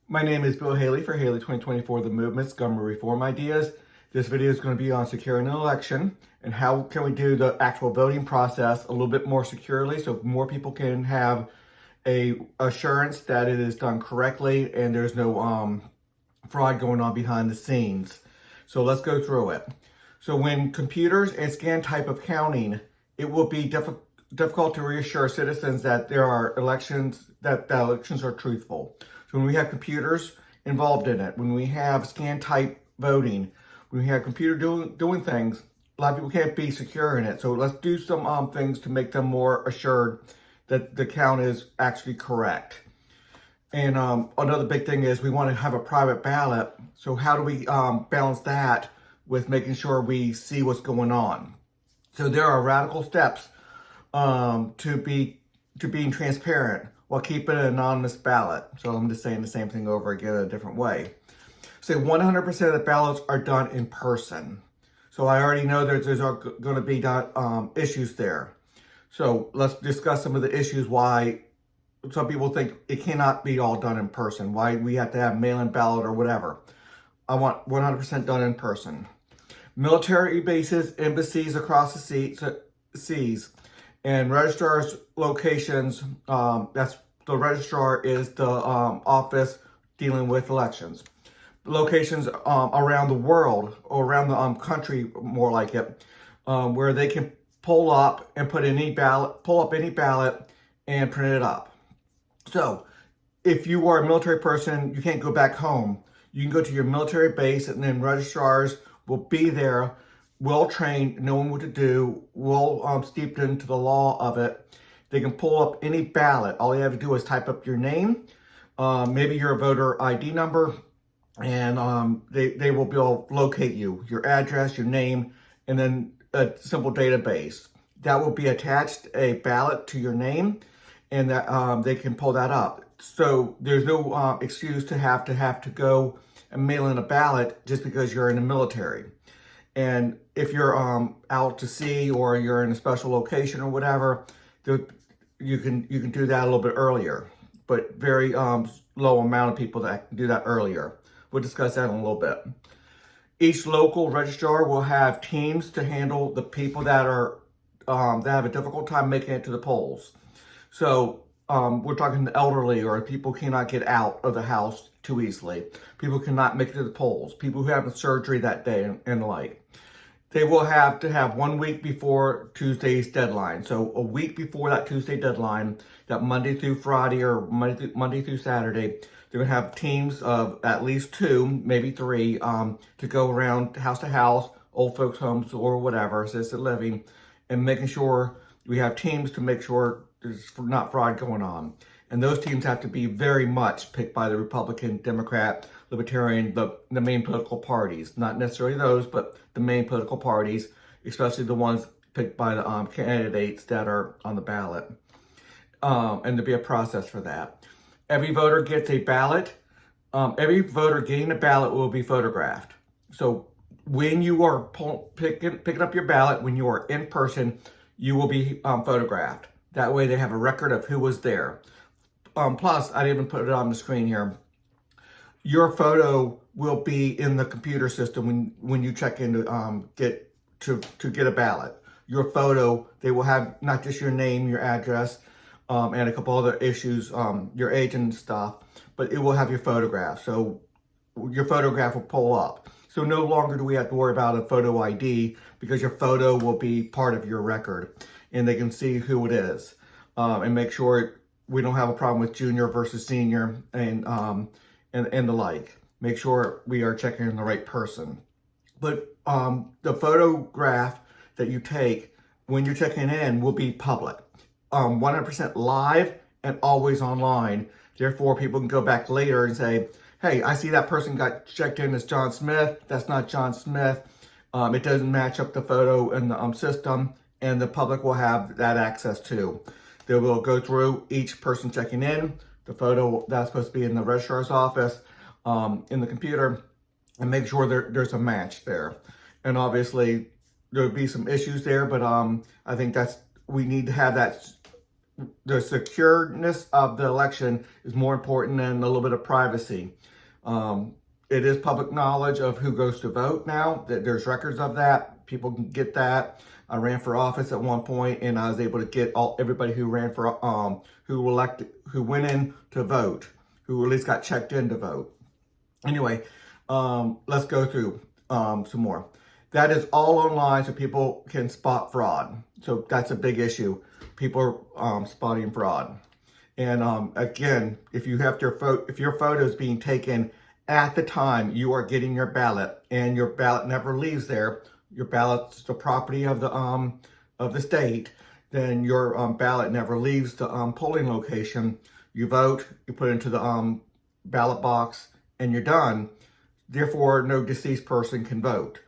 My name is Bill Haley for Haley 2024 The Movement's Government Reform Ideas. This video is going to be on securing an election and how can we do the actual voting process a little bit more securely so more people can have a assurance that it is done correctly and there's no fraud going on behind the scenes. So let's go through it. So when computers and scan type of counting, it will be difficult to reassure citizens that there are elections, that the elections are truthful. So when we have computers involved in it, when we have scan type voting, when we have computer doing things, a lot of people can't be secure in it. So let's do some things to make them more assured that the count is actually correct. And another big thing is we want to have a private ballot. So how do we balance that with making sure we see what's going on? So there are radical steps to being transparent while keeping an anonymous ballot. So I'm just saying the same thing over again in a different way. So 100% of the ballots are done in person. So I already know that there's going to be issues there. So let's discuss some of the issues why some people think it cannot be all done in person, why we have to have mail-in ballot or whatever. I want 100% done in person. Military bases, embassies across the seas, and registrar's locations, that's the registrar is the office dealing with elections. Locations around the world or around the country, more like it, where they can pull up and pull up any ballot and print it up. So if you are a military person, you can't go back home. You can go to your military base and then registrars will be there, well trained, knowing what to do, well steeped into the law of it. They can pull up any ballot. All you have to do is type up your name, maybe your voter ID number, and they will be able to locate you, your address, your name, and then a simple database. That will be attached a ballot to your name, and that they can pull that up. So there's no excuse to have to go and mail in a ballot just because you're in the military. And if you're out to sea or you're in a special location or whatever, you can do that a little bit earlier. But very low amount of people that can do that earlier. We'll discuss that in a little bit. Each local registrar will have teams to handle the people that are that have a difficult time making it to the polls. So we're talking the elderly or people cannot get out of the house too easily. People cannot make it to the polls. People who have a surgery that day and the like. They will have to have 1 week before Tuesday's deadline. So a week before that Tuesday deadline, that Monday through Friday or Monday through Saturday, they're going to have teams of at least 2, maybe 3, to go around house to house, old folks' homes or whatever, assisted living, and making sure we have teams to make sure there's not fraud going on. And those teams have to be very much picked by the Republican, Democrat, Libertarian, the main political parties. Not necessarily those, but the main political parties, especially the ones picked by the candidates that are on the ballot. And there'll be a process for that. Every voter gets a ballot. Every voter getting a ballot will be photographed. So when you are picking up your ballot, when you are in person, you will be photographed. That way they have a record of who was there. Plus, I didn't even put it on the screen here. Your photo will be in the computer system when you check in to get a ballot. Your photo, they will have not just your name, your address, and a couple other issues, your age and stuff, but it will have your photograph. So your photograph will pull up. So no longer do we have to worry about a photo ID because your photo will be part of your record and they can see who it is and make sure we don't have a problem with junior versus senior and the like. Make sure we are checking the right person. But the photograph that you take when you're checking in will be public. 100% live and always online. Therefore, people can go back later and say, hey, I see that person got checked in as John Smith. That's not John Smith. It doesn't match up the photo in the system, and the public will have that access too. They will go through each person checking in, the photo that's supposed to be in the registrar's office, in the computer, and make sure there's a match there. And obviously, there'll be some issues there, but I think we need to have that the secureness of the election is more important than a little bit of privacy. It is public knowledge of who goes to vote now. That there's records of that. People can get that. I ran for office at one point, and I was able to get everybody who ran for who went in to vote, who at least got checked in to vote. Anyway, let's go through some more. That is all online, so people can spot fraud. So that's a big issue. People are spotting fraud. And again, if your photo is being taken at the time you are getting your ballot, and your ballot never leaves there, your ballot's the property of the state, then your ballot never leaves the polling location. You vote, you put it into the ballot box, and you're done. Therefore, no deceased person can vote.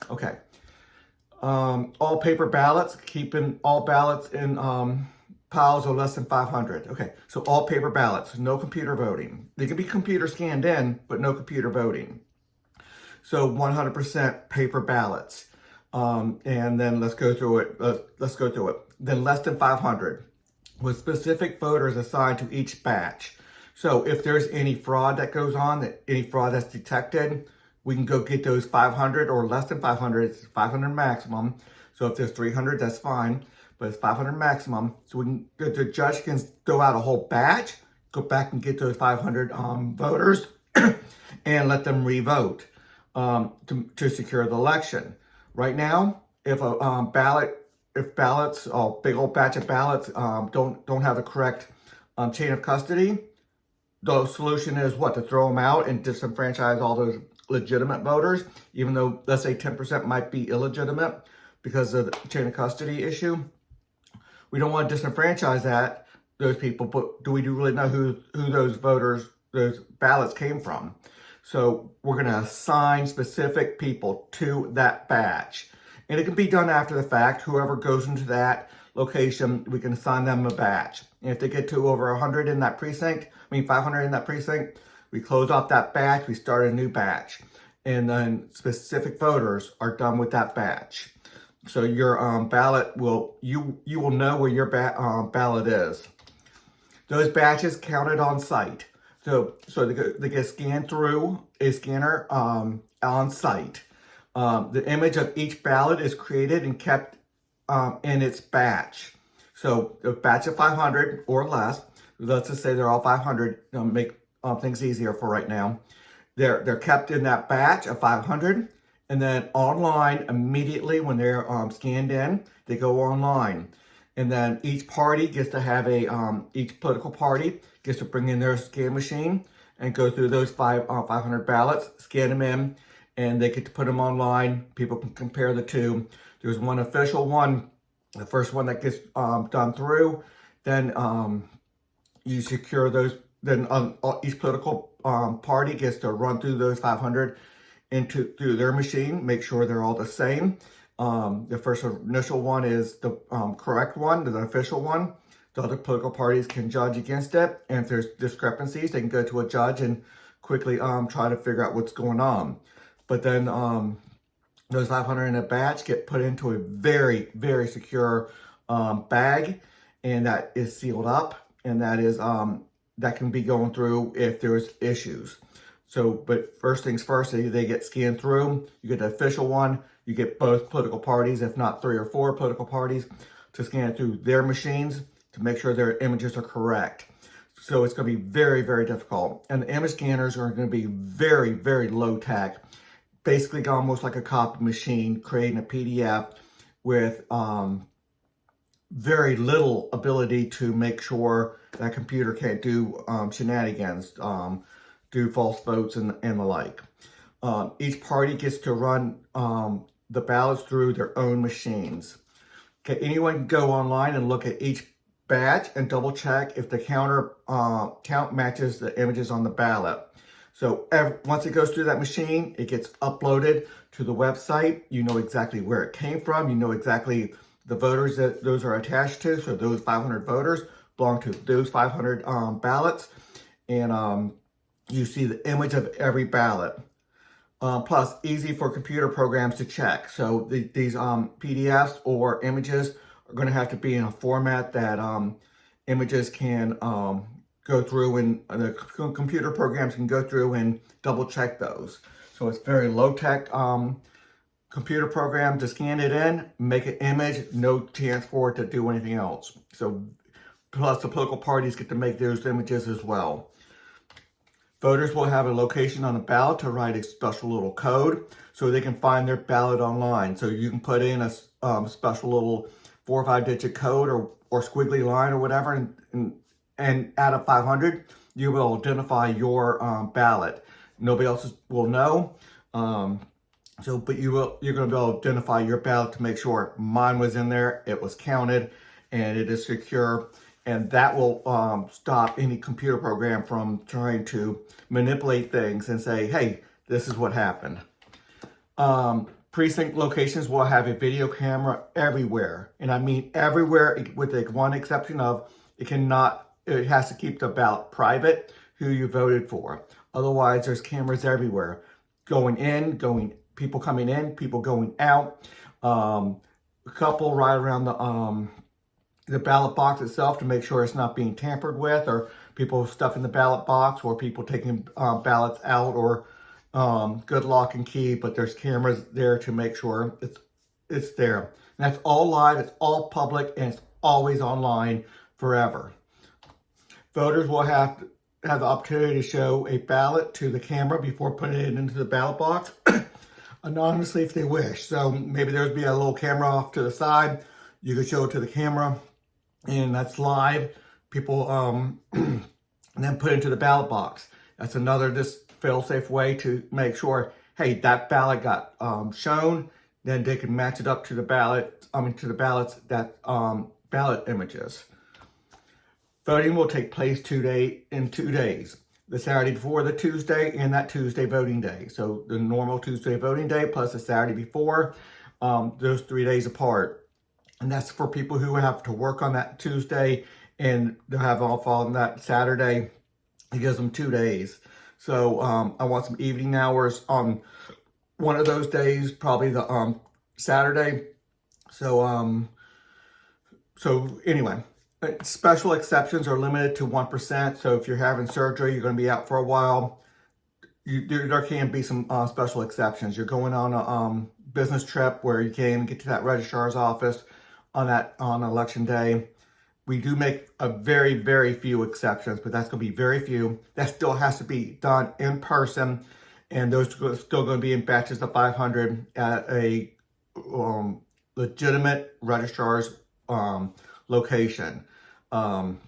Okay. All paper ballots, keeping all ballots in piles of less than 500. Okay, so all paper ballots, no computer voting. They can be computer scanned in, but no computer voting. So 100% paper ballots. And then let's go through it. Let's go through it. Then less than 500, with specific voters assigned to each batch. So if there's any fraud that goes on, any fraud that's detected, we can go get those 500 or less than 500. It's 500 maximum. So if there's 300, that's fine, but it's 500 maximum. So the judge can throw out a whole batch, go back and get those 500 voters and let them re-vote to secure the election. Right now, if a ballots, a big old batch of ballots don't have the correct chain of custody, the solution is what? To throw them out and disenfranchise all those legitimate voters, even though, let's say, 10% might be illegitimate because of the chain of custody issue. We don't want to disenfranchise those people, but do we really know who those ballots came from? So we're going to assign specific people to that batch. And it can be done after the fact. Whoever goes into that location, we can assign them a batch. And if they get to over 100 in that precinct, 500 in that precinct, we close off that batch, we start a new batch. And then specific voters are done with that batch. So your ballot you will know where your ballot is. Those batches counted on site. So they get scanned through a scanner on site. The image of each ballot is created and kept in its batch. So a batch of 500 or less, let's just say they're all 500, make things easier for right now. They're kept in that batch of 500, and then online immediately when they're scanned in, they go online. And then each party gets to have each political party gets to bring in their scan machine and go through those 500 ballots, scan them in, and they get to put them online. People can compare the two. There's one official one, the first one that gets done through. Then you secure those. Then each political party gets to run through those 500 through their machine, make sure they're all the same. The first initial one is the correct one, the official one. The other political parties can judge against it. And if there's discrepancies, they can go to a judge and quickly try to figure out what's going on. But then those 500 in a batch get put into a very, very secure bag, and that is sealed up, and that is that can be going through if there's issues. So, but first things first, they get scanned through. You get the official one. You get both political parties, if not 3 or 4 political parties, to scan it through their machines to make sure their images are correct. So it's going to be very, very difficult. And the image scanners are going to be very, very low tech. Basically almost like a copy machine, creating a PDF with very little ability to make sure that computer can't do shenanigans, do false votes and the like. Each party gets to run the ballots through their own machines. Okay, anyone can go online and look at each batch and double check if the count matches the images on the ballot. So once it goes through that machine, it gets uploaded to the website. You know exactly where it came from. You know exactly the voters that those are attached to. So those 500 voters belong to those 500 ballots. And you see the image of every ballot. Plus, easy for computer programs to check. So these PDFs or images are going to have to be in a format that images can go through, and the computer programs can go through and double check those. So it's very low tech computer program to scan it in, make an image, no chance for it to do anything else. So plus the political parties get to make those images as well. Voters will have a location on a ballot to write a special little code so they can find their ballot online. So you can put in a special little 4 or 5 digit code or squiggly line or whatever, and out of 500, you will identify your ballot. Nobody else will know. But you're going to be able to identify your ballot to make sure mine was in there, it was counted, and it is secure. And that will stop any computer program from trying to manipulate things and say, hey, this is what happened. Precinct locations will have a video camera everywhere. And I mean everywhere, with the one exception of it has to keep the ballot private, who you voted for. Otherwise, there's cameras everywhere. People coming in, people going out. A couple right around the ballot box itself to make sure it's not being tampered with, or people stuffing the ballot box, or people taking ballots out, or good lock and key, but there's cameras there to make sure it's there. And that's all live, it's all public, and it's always online forever. Voters will have the opportunity to show a ballot to the camera before putting it into the ballot box, anonymously if they wish. So maybe there'd be a little camera off to the side. You could show it to the camera, and that's live. People and then put it into the ballot box. That's another just fail-safe way to make sure, hey, that ballot got shown. Then they can match it up to the ballot. To the ballots that ballot images. Voting will take place in 2 days. The Saturday before the Tuesday and that Tuesday voting day. So the normal Tuesday voting day plus the Saturday before, those 3 days apart. And that's for people who have to work on that Tuesday and they'll have off on that Saturday. It gives them 2 days. So I want some evening hours on one of those days, probably the Saturday. So anyway, special exceptions are limited to 1%. So if you're having surgery, you're going to be out for a while, there can be some special exceptions. You're going on a business trip where you can't even get to that registrar's office on election day. We do make a very, very few exceptions, but that's going to be very few. That still has to be done in person, and those are still going to be in batches of 500 at a legitimate registrar's location, and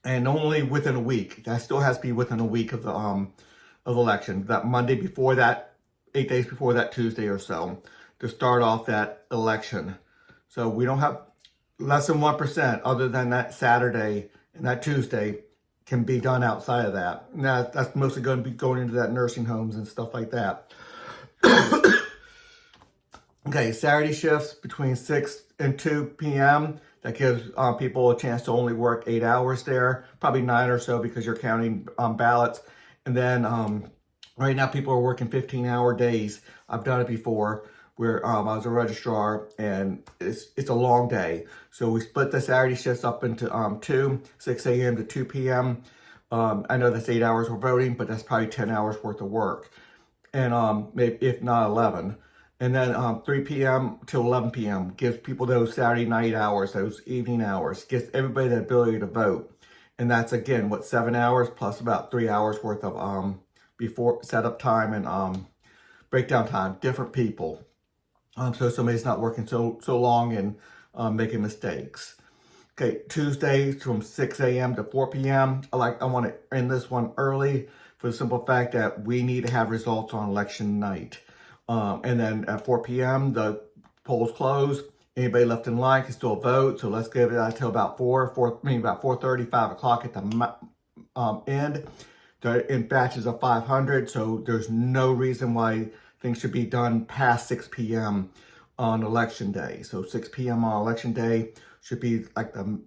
only within a week. That still has to be within a week of the election. That Monday before that, 8 days before that Tuesday or so, to start off that election. So we don't have less than 1%, other than that Saturday and that Tuesday, can be done outside of that. And that's mostly going to be going into that nursing homes and stuff like that. Okay, Saturday shifts between 6 and 2 p.m. That gives people a chance to only work 8 hours there, probably 9 or so because you're counting ballots. And then right now people are working 15-hour days. I've done it before, where I was a registrar, and it's a long day. So we split the Saturday shifts up into 6 a.m. to 2 p.m. I know that's 8 hours for voting, but that's probably 10 hours worth of work. And maybe if not 11. And then 3 p.m. to 11 p.m. gives people those Saturday night hours, those evening hours, gives everybody the ability to vote. And that's, again, 7 hours plus about 3 hours worth of before setup time and breakdown time, different people. So somebody's not working so long and making mistakes. Okay, Tuesdays from 6 a.m. to 4 p.m. I want to end this one early for the simple fact that we need to have results on election night. And then at 4 p.m., the polls close. Anybody left in line can still vote. So let's give it until about 4:30, 5 o'clock at the end. They're in batches of 500. So there's no reason why things should be done past 6 p.m. on election day. So 6 p.m. on election day should be like the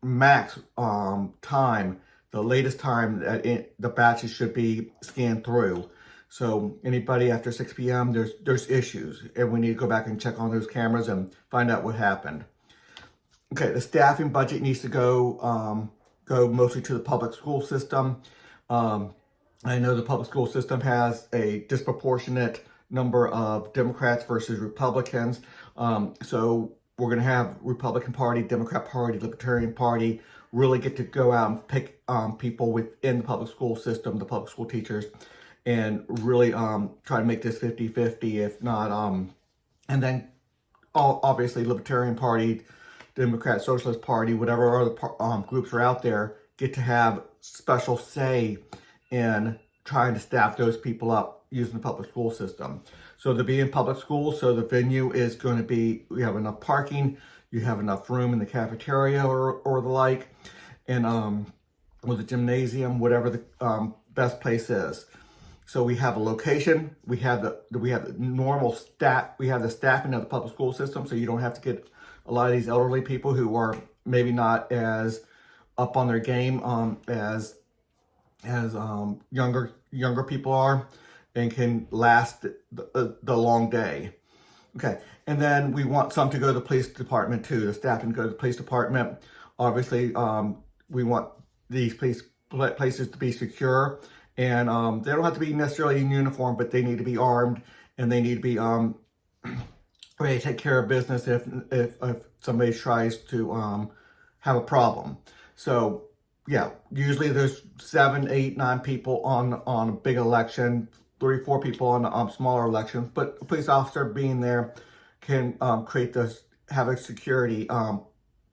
max time, the latest time that the batches should be scanned through. So anybody after 6 p.m., there's issues, and we need to go back and check on those cameras and find out what happened. Okay, the staffing budget needs to go mostly to the public school system. I know the public school system has a disproportionate number of Democrats versus Republicans. So we're going to have Republican Party, Democrat Party, Libertarian Party really get to go out and pick people within the public school system, the public school teachers, and really try to make this 50-50, if not, and then obviously Libertarian Party, Democrat, Socialist Party, whatever other groups are out there, get to have special say in trying to staff those people up using the public school system. So to be in public schools, so the venue is going to be, we have enough parking, you have enough room in the cafeteria or the like, and or the gymnasium, whatever the best place is. So we have a location, we have the normal staff, we have the staffing of the public school system, so you don't have to get a lot of these elderly people who are maybe not as up on their game as younger people are, and can last the long day. Okay, and then we want some to go to the police department too. The staffing to go to the police department. Obviously, we want these places to be secure, and they don't have to be necessarily in uniform, but they need to be armed, and they need to be ready to take care of business if somebody tries to have a problem. So yeah, usually there's 7, 8, 9 people on a big election, 3, 4 people on smaller elections, but a police officer being there can have a security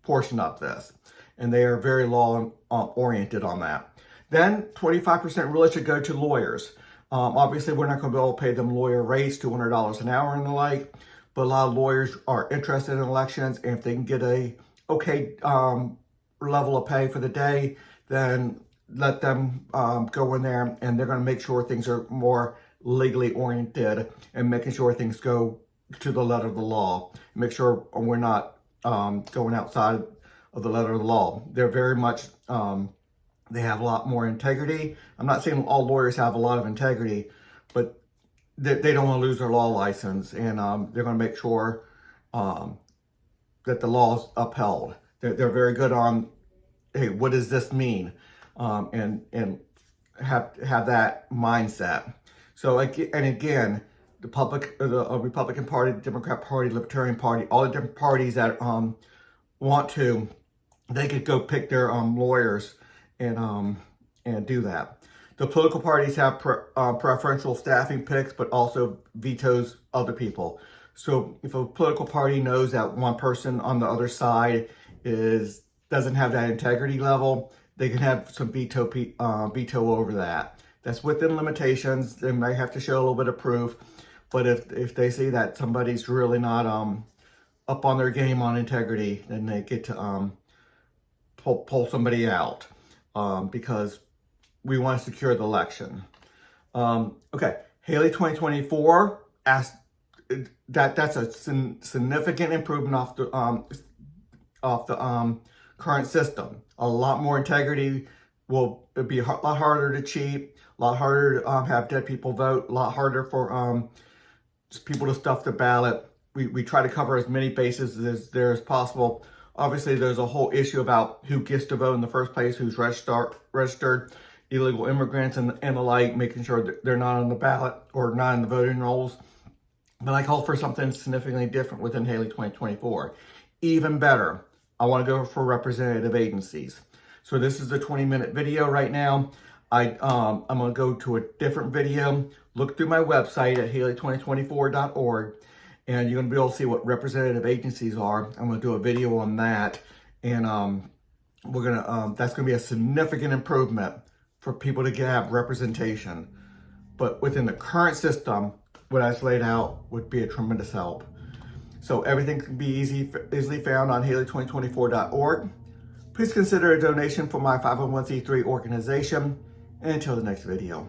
portion of this, and they are very law oriented on that. Then 25% really should go to lawyers. Obviously, we're not going to be able to pay them lawyer rates, $200 an hour and the like, but a lot of lawyers are interested in elections, and if they can get a okay level of pay for the day, then let them go in there, and they're going to make sure things are more legally oriented and making sure things go to the letter of the law. Make sure we're not going outside of the letter of the law. They're very much, they have a lot more integrity. I'm not saying all lawyers have a lot of integrity, but they don't want to lose their law license, and they're going to make sure that the law is upheld. They're very good on, hey, what does this mean? And have that mindset. So again, the Republican Party, the Democrat Party, Libertarian Party, all the different parties that want to, they could go pick their lawyers and do that. The political parties have preferential staffing picks, but also vetoes other people. So if a political party knows that one person on the other side doesn't have that integrity level, they can have some veto over that. That's within limitations. They might have to show a little bit of proof, but if they see that somebody's really not up on their game on integrity, then they get to pull somebody out because we want to secure the election. Okay, Haley 2024 asked that's a significant improvement off the current system. A lot more integrity. Will be a lot harder to cheat, a lot harder to have dead people vote, a lot harder for just people to stuff the ballot. We try to cover as many bases as possible. Obviously, there's a whole issue about who gets to vote in the first place, who's registered, illegal immigrants and the like, making sure that they're not on the ballot or not in the voting rolls. But I call for something significantly different within Haley 2024. Even better, I want to go for representative agencies. So this is a 20-minute video right now. I'm going to go to a different video. Look through my website at haley2024.org, and you're going to be able to see what representative agencies are. I'm going to do a video on that, and we're going to that's going to be a significant improvement for people to have representation. But within the current system, what I just laid out would be a tremendous help. So everything can be easily found on haley2024.org. Please consider a donation for my 501c3 organization. And until the next video.